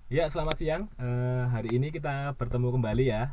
Ya, selamat siang. Hari ini kita bertemu kembali ya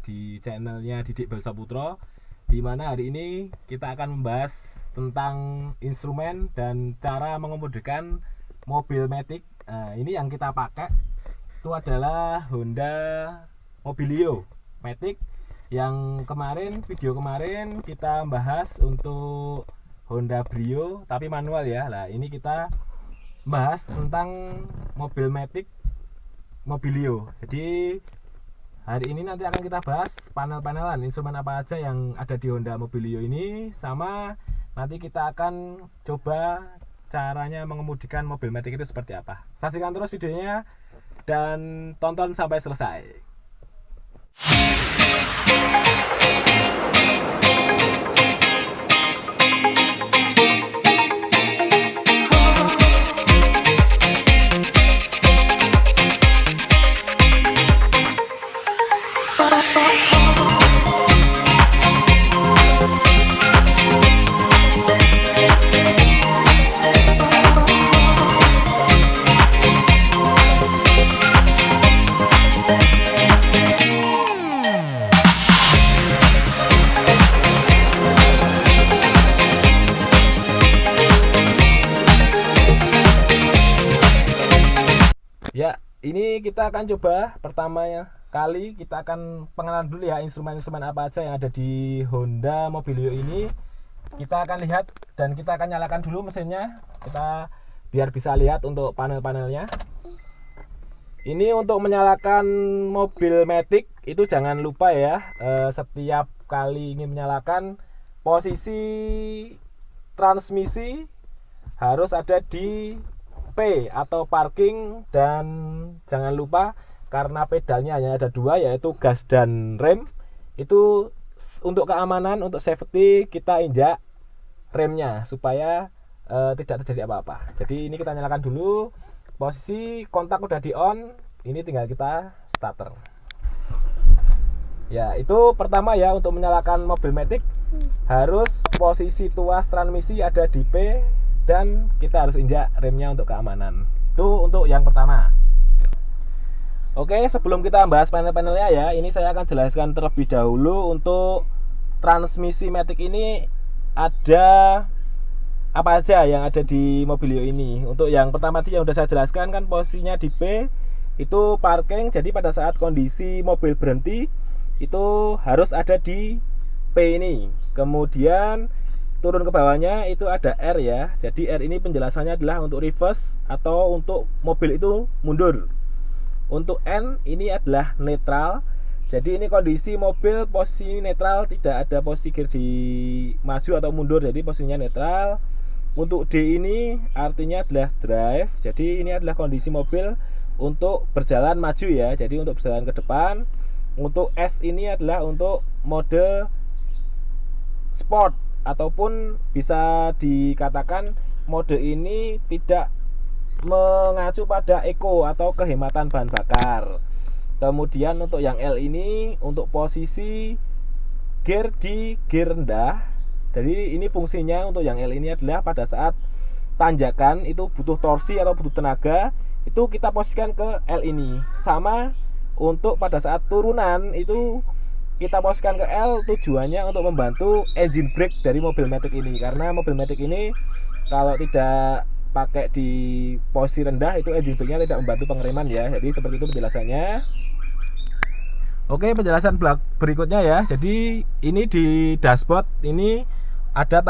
di channelnya Didik Balsaputro, di mana hari ini kita akan membahas tentang instrumen dan cara mengemudikan mobil Matic. Ini yang kita pakai itu adalah Honda Mobilio Matic. Yang kemarin video kemarin kita bahas untuk Honda Brio tapi manual ya. Nah, ini kita bahas tentang mobil Matic Mobilio. Jadi hari ini nanti akan kita bahas panel-panelan instrumen apa aja yang ada di Honda Mobilio ini, sama nanti kita akan coba caranya mengemudikan mobil Matic itu seperti apa. Saksikan terus videonya dan tonton sampai selesai. Ya, ini kita akan coba pertama kali kita akan pengenalan dulu ya instrumen-instrumen apa aja yang ada di Honda Mobilio ini. Kita akan lihat dan kita akan nyalakan dulu mesinnya. Kita biar bisa lihat untuk panel-panelnya. Ini untuk menyalakan mobil Matic itu jangan lupa ya, setiap kali ingin menyalakan posisi transmisi harus ada di P atau parking, dan jangan lupa karena pedalnya hanya ada dua yaitu gas dan rem, itu untuk keamanan, untuk safety kita injak remnya supaya tidak terjadi apa-apa. Jadi ini kita nyalakan dulu, posisi kontak udah di on, ini tinggal kita starter. Ya, itu pertama ya, untuk menyalakan mobil Matic harus posisi tuas transmisi ada di P dan kita harus injak remnya untuk keamanan. Itu untuk yang pertama. Oke, sebelum kita bahas panel-panelnya ya, ini saya akan jelaskan terlebih dahulu untuk transmisi Matic ini ada apa aja yang ada di Mobilio ini. Untuk yang pertama tadi yang udah saya jelaskan kan posisinya di P itu parking, jadi pada saat kondisi mobil berhenti itu harus ada di P ini. Kemudian turun ke bawahnya itu ada R ya. Jadi R ini penjelasannya adalah untuk reverse atau untuk mobil itu mundur. Untuk N ini adalah netral. Jadi ini kondisi mobil posisi netral, tidak ada posisi gear di maju atau mundur, jadi posisinya netral. Untuk D ini artinya adalah drive. Jadi ini adalah kondisi mobil untuk berjalan maju ya. Jadi untuk berjalan ke depan. Untuk S ini adalah untuk mode sport, ataupun bisa dikatakan mode ini tidak mengacu pada eco atau kehematan bahan bakar. Kemudian untuk yang L ini untuk posisi gear di gear rendah. Jadi ini fungsinya untuk yang L ini adalah pada saat tanjakan itu butuh torsi atau butuh tenaga, itu kita posisikan ke L ini. Sama untuk pada saat turunan itu kita posisikan ke L, tujuannya untuk membantu engine brake dari mobil Matic ini. Karena mobil Matic ini kalau tidak pakai di posisi rendah itu engine brake-nya tidak membantu pengereman ya. Jadi seperti itu penjelasannya. Oke, penjelasan berikutnya ya. Jadi ini di dashboard ini ada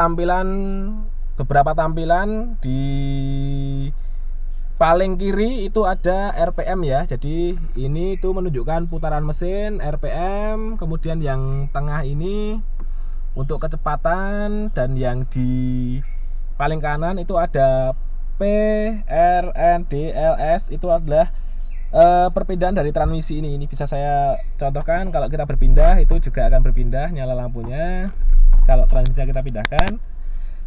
beberapa tampilan. Di paling kiri itu ada RPM ya. Jadi ini itu menunjukkan putaran mesin, RPM. Kemudian yang tengah ini untuk kecepatan, dan yang di paling kanan itu ada P, R, N, D, L, S. Itu adalah perpindahan dari transmisi ini. Ini bisa saya contohkan, kalau kita berpindah itu juga akan berpindah nyala lampunya kalau transmisinya kita pindahkan.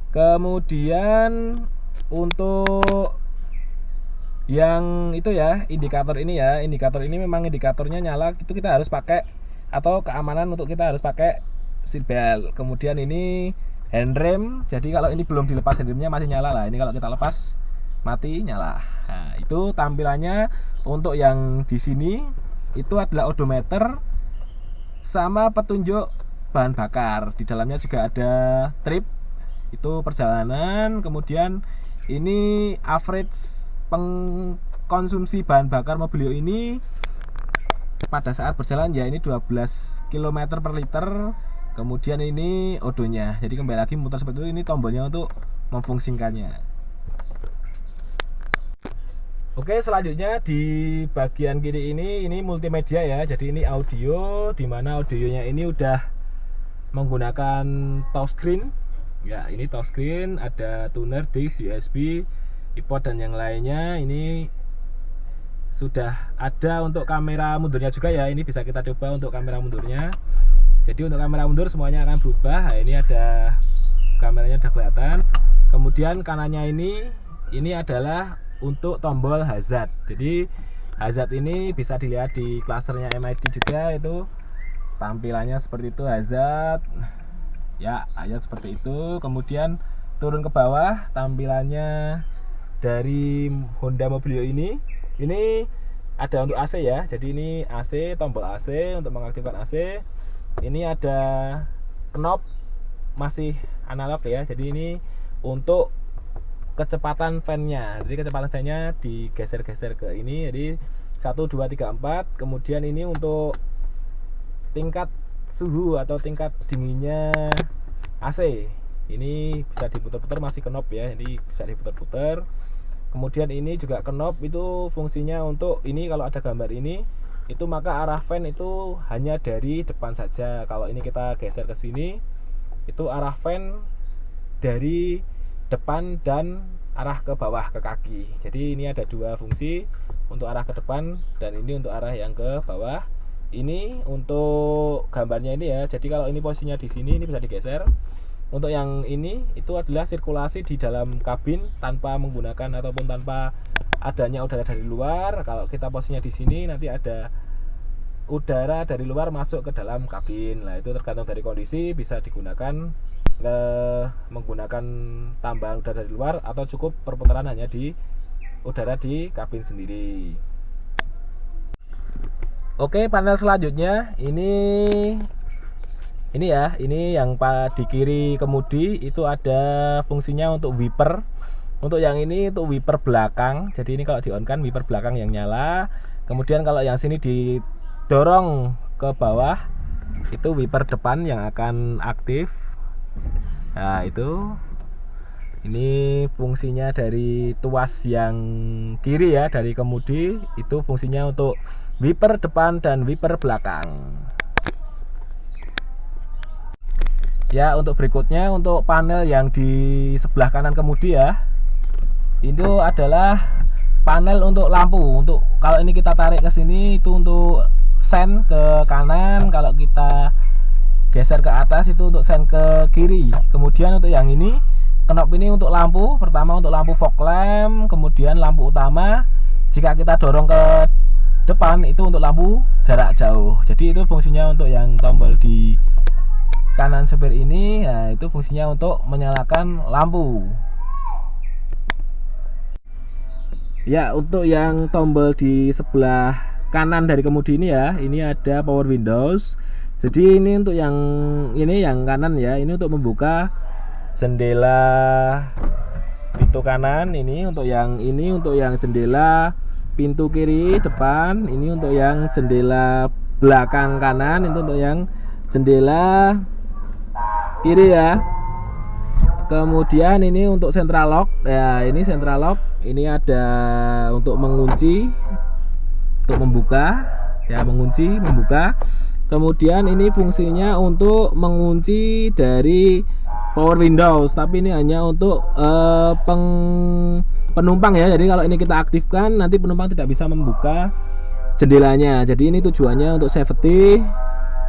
Kemudian untuk yang itu ya, indikator ini ya, indikator ini memang indikatornya nyala, itu kita harus pakai, atau keamanan untuk kita harus pakai seatbelt. Kemudian ini handrem, jadi kalau ini belum dilepas handremnya masih nyala lah. Ini kalau kita lepas mati, nyala. Nah, itu tampilannya. Untuk yang di sini itu adalah odometer sama petunjuk bahan bakar. Di dalamnya juga ada trip, itu perjalanan. Kemudian ini average pengkonsumsi bahan bakar mobil ini pada saat berjalan, ya ini 12 km per liter. Kemudian ini odonya, jadi kembali lagi muter seperti itu. Ini tombolnya untuk memfungsikannya. Oke, selanjutnya di bagian kiri ini multimedia ya. Jadi ini audio, dimana audionya ini udah menggunakan touchscreen. Ya, ini touchscreen, ada tuner, disk, USB, iPod dan yang lainnya. Ini sudah ada untuk kamera mundurnya juga ya. Ini bisa kita coba untuk kamera mundurnya. Jadi untuk kamera mundur semuanya akan berubah. Nah, ini ada kameranya udah kelihatan. Kemudian kanannya ini adalah untuk tombol hazard. Jadi hazard ini bisa dilihat di klasternya MID juga, itu tampilannya seperti itu hazard. Ya, hazard seperti itu. Kemudian turun ke bawah tampilannya dari Honda Mobilio ini ada untuk AC ya. Jadi ini AC, tombol AC untuk mengaktifkan AC. Ini ada knob, masih analog ya. Jadi ini untuk kecepatan fan-nya. Jadi kecepatan fan-nya digeser-geser ke ini. Jadi 1, 2, 3, 4. Kemudian ini untuk tingkat suhu atau tingkat dinginnya AC. Ini bisa diputar-putar, masih knob ya. Jadi bisa diputar-putar. Kemudian ini juga knob, itu fungsinya untuk ini, kalau ada gambar ini, itu maka arah fan itu hanya dari depan saja. Kalau ini kita geser ke sini, itu arah fan dari depan dan arah ke bawah ke kaki. Jadi ini ada dua fungsi, untuk arah ke depan dan ini untuk arah yang ke bawah. Ini untuk gambarnya ini ya. Jadi kalau ini posisinya di sini, ini bisa digeser. Untuk yang ini itu adalah sirkulasi di dalam kabin tanpa menggunakan ataupun tanpa adanya udara dari luar. Kalau kita posisinya di sini, nanti ada udara dari luar masuk ke dalam kabin. Nah, itu tergantung dari kondisi, bisa digunakan menggunakan tambahan udara dari luar atau cukup perputaran hanya di udara di kabin sendiri. Oke, panel selanjutnya ini ya, ini yang di kiri kemudi itu ada fungsinya untuk wiper. Untuk yang ini untuk wiper belakang. Jadi ini kalau di on kan wiper belakang yang nyala. Kemudian kalau yang sini didorong ke bawah, itu wiper depan yang akan aktif. Nah, itu ini fungsinya dari tuas yang kiri ya, dari kemudi. Itu fungsinya untuk wiper depan dan wiper belakang. Ya, untuk berikutnya untuk panel yang di sebelah kanan kemudi ya, itu adalah panel untuk lampu. Untuk kalau ini kita tarik ke sini, itu untuk sen ke kanan. Kalau kita geser ke atas, itu untuk sen ke kiri. Kemudian untuk yang ini, knob ini untuk lampu. Pertama untuk lampu fog lamp, kemudian lampu utama. Jika kita dorong ke depan, itu untuk lampu jarak jauh. Jadi itu fungsinya untuk yang tombol di kanan setir ini. Nah, itu fungsinya untuk menyalakan lampu. Ya, untuk yang tombol di sebelah kanan dari kemudi ini ya, ini ada power windows. Jadi ini untuk yang kanan ya, ini untuk membuka jendela pintu kanan. Ini untuk yang jendela pintu kiri depan. Ini untuk yang jendela belakang kanan. Itu untuk yang jendela kiri ya. Kemudian ini untuk central lock ya, ini central lock. Ini ada untuk mengunci, untuk membuka ya, mengunci, membuka. Kemudian ini fungsinya untuk mengunci dari power windows, tapi ini hanya untuk penumpang ya. Jadi kalau ini kita aktifkan, nanti penumpang tidak bisa membuka jendelanya. Jadi ini tujuannya untuk safety,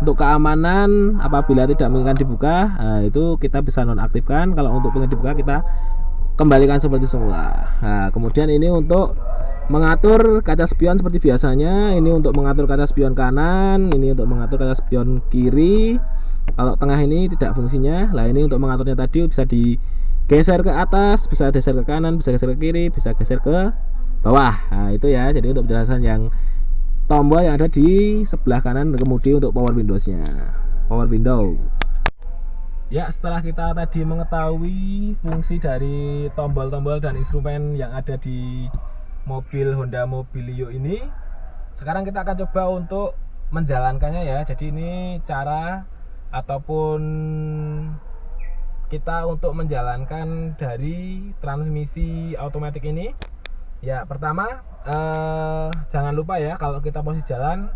untuk keamanan. Apabila tidak menginginkan dibuka, nah, itu kita bisa nonaktifkan. Kalau untuk pengen dibuka, kita kembalikan seperti semula. Nah, kemudian ini untuk mengatur kaca spion seperti biasanya. Ini untuk mengatur kaca spion kanan, ini untuk mengatur kaca spion kiri. Kalau tengah ini tidak fungsinya. Nah, ini untuk mengaturnya tadi bisa geser ke atas, bisa geser ke kanan, bisa geser ke kiri, bisa geser ke bawah. Nah itu ya, jadi untuk penjelasan yang tombol yang ada di sebelah kanan kemudi untuk power windowsnya, power window. Ya, setelah kita tadi mengetahui fungsi dari tombol-tombol dan instrumen yang ada di mobil Honda Mobilio ini, sekarang kita akan coba untuk menjalankannya ya. Jadi ini cara ataupun kita untuk menjalankan dari transmisi otomatis ini. Ya, pertama jangan lupa ya, kalau kita posisi jalan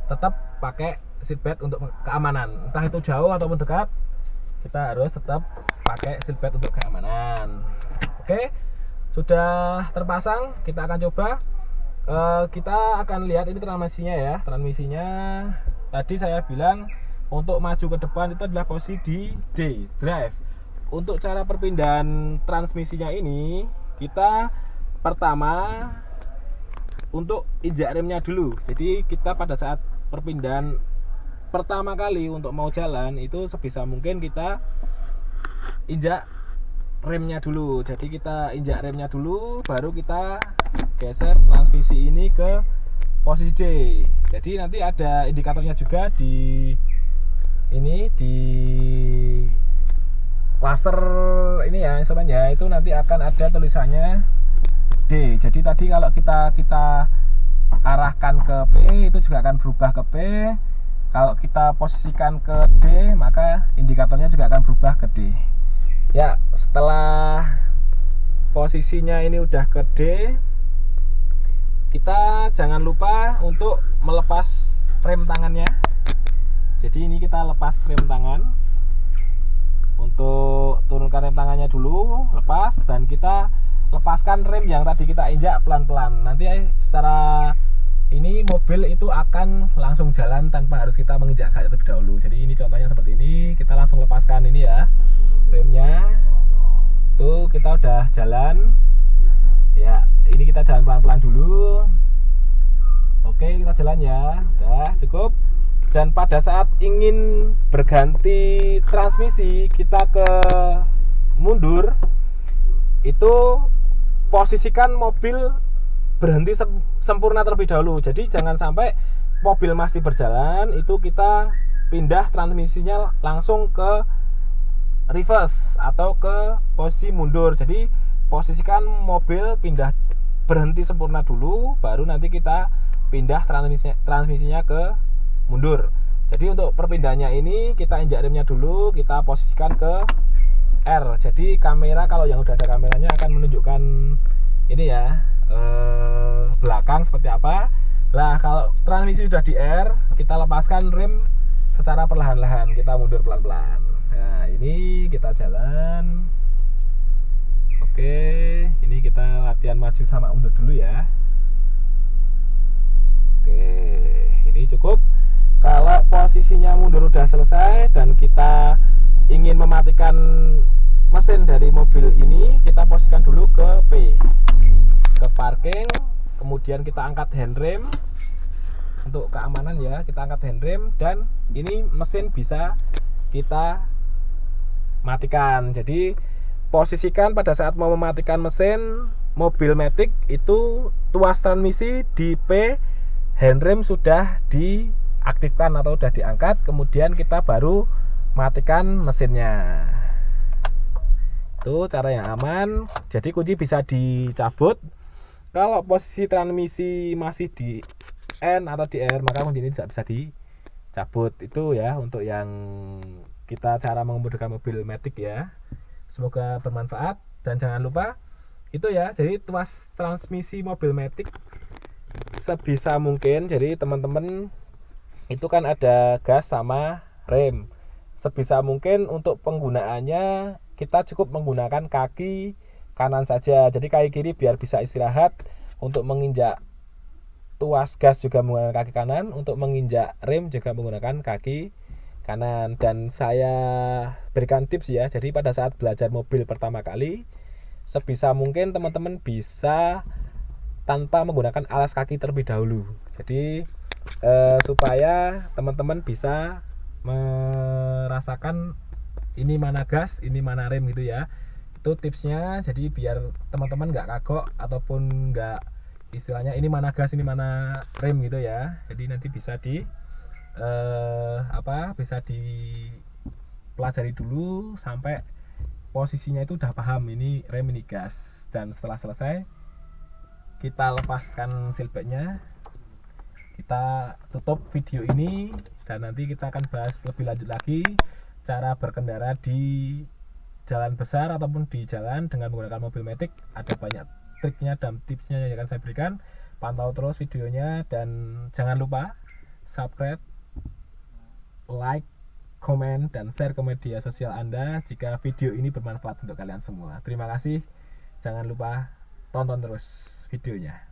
tetap pakai seatbelt untuk keamanan. Entah itu jauh ataupun dekat, kita harus tetap pakai seatbelt untuk keamanan. Oke, sudah terpasang, kita akan coba. Kita akan lihat ini transmisinya ya. Transmisinya tadi saya bilang untuk maju ke depan itu adalah posisi di D, drive. Untuk cara perpindahan transmisinya ini, kita pertama untuk injak remnya dulu. Jadi kita pada saat perpindahan pertama kali untuk mau jalan itu sebisa mungkin kita injak remnya dulu. Jadi kita injak remnya dulu, baru kita geser transmisi ini ke posisi D. Jadi nanti ada indikatornya juga di ini, di cluster ini ya, instrumennya itu nanti akan ada tulisannya D. Jadi tadi kalau kita arahkan ke P, itu juga akan berubah ke P. Kalau kita posisikan ke D, maka indikatornya juga akan berubah ke D. Ya, setelah posisinya ini udah ke D, kita jangan lupa untuk melepas rem tangannya. Jadi ini kita lepas rem tangan. Untuk turunkan rem tangannya dulu, lepas, dan kita lepaskan rem yang tadi kita injak pelan-pelan. Nanti secara ini mobil itu akan langsung jalan tanpa harus kita menginjak gas terlebih dahulu. Jadi ini contohnya seperti ini, kita langsung lepaskan ini ya remnya. Tuh kita udah jalan. Ya, ini kita jalan pelan-pelan dulu. Oke, kita jalan ya. Udah cukup. Dan pada saat ingin berganti transmisi, kita ke mundur, itu posisikan mobil berhenti sempurna terlebih dahulu. Jadi jangan sampai mobil masih berjalan itu kita pindah transmisinya langsung ke reverse atau ke posisi mundur. Jadi posisikan mobil pindah berhenti sempurna dulu, baru nanti kita pindah transmisinya ke mundur. Jadi untuk perpindahannya ini kita injak remnya dulu, kita posisikan ke R. Jadi kamera, kalau yang udah ada kameranya, akan menunjukkan ini ya, belakang seperti apa. Nah, kalau transmisi sudah di R, kita lepaskan rem secara perlahan-lahan, kita mundur pelan-pelan. Nah, ini kita jalan. Oke, ini kita latihan maju sama mundur dulu ya. Oke, ini cukup. Kalau posisinya mundur udah selesai dan kita ingin mematikan mesin dari mobil ini, kita posisikan dulu ke P, ke parking. Kemudian kita angkat handrem untuk keamanan ya, kita angkat handrem, dan ini mesin bisa kita matikan. Jadi posisikan pada saat mau mematikan mesin mobil Matic itu tuas transmisi di P, handrem sudah diaktifkan atau sudah diangkat, kemudian kita baru matikan mesinnya. Itu cara yang aman. Jadi kunci bisa dicabut. Kalau posisi transmisi masih di N atau di R, maka kunci ini tidak bisa dicabut. Itu ya untuk yang kita cara mengemudikan mobil Matic ya. Semoga bermanfaat, dan jangan lupa itu ya, jadi tuas transmisi mobil Matic sebisa mungkin, jadi teman-teman itu kan ada gas sama rem. Sebisa mungkin untuk penggunaannya kita cukup menggunakan kaki kanan saja. Jadi kaki kiri biar bisa istirahat. Untuk menginjak tuas gas juga menggunakan kaki kanan, untuk menginjak rem juga menggunakan kaki kanan. Dan saya berikan tips ya, jadi pada saat belajar mobil pertama kali, sebisa mungkin teman-teman bisa tanpa menggunakan alas kaki terlebih dahulu. Jadi supaya teman-teman bisa merasakan ini mana gas, ini mana rem gitu ya. Itu tipsnya, jadi biar teman-teman nggak kagok ataupun nggak istilahnya ini mana gas ini mana rem gitu ya. Jadi nanti bisa bisa dipelajari dulu sampai posisinya itu udah paham ini rem ini gas. Dan setelah selesai kita lepaskan seatbeltnya, kita tutup video ini, dan nanti kita akan bahas lebih lanjut lagi cara berkendara di jalan besar ataupun di jalan dengan menggunakan mobil matic. Ada banyak triknya dan tipsnya yang akan saya berikan. Pantau terus videonya dan jangan lupa subscribe, like, komen, dan share ke media sosial Anda jika video ini bermanfaat untuk kalian semua. Terima kasih. Jangan lupa tonton terus videonya.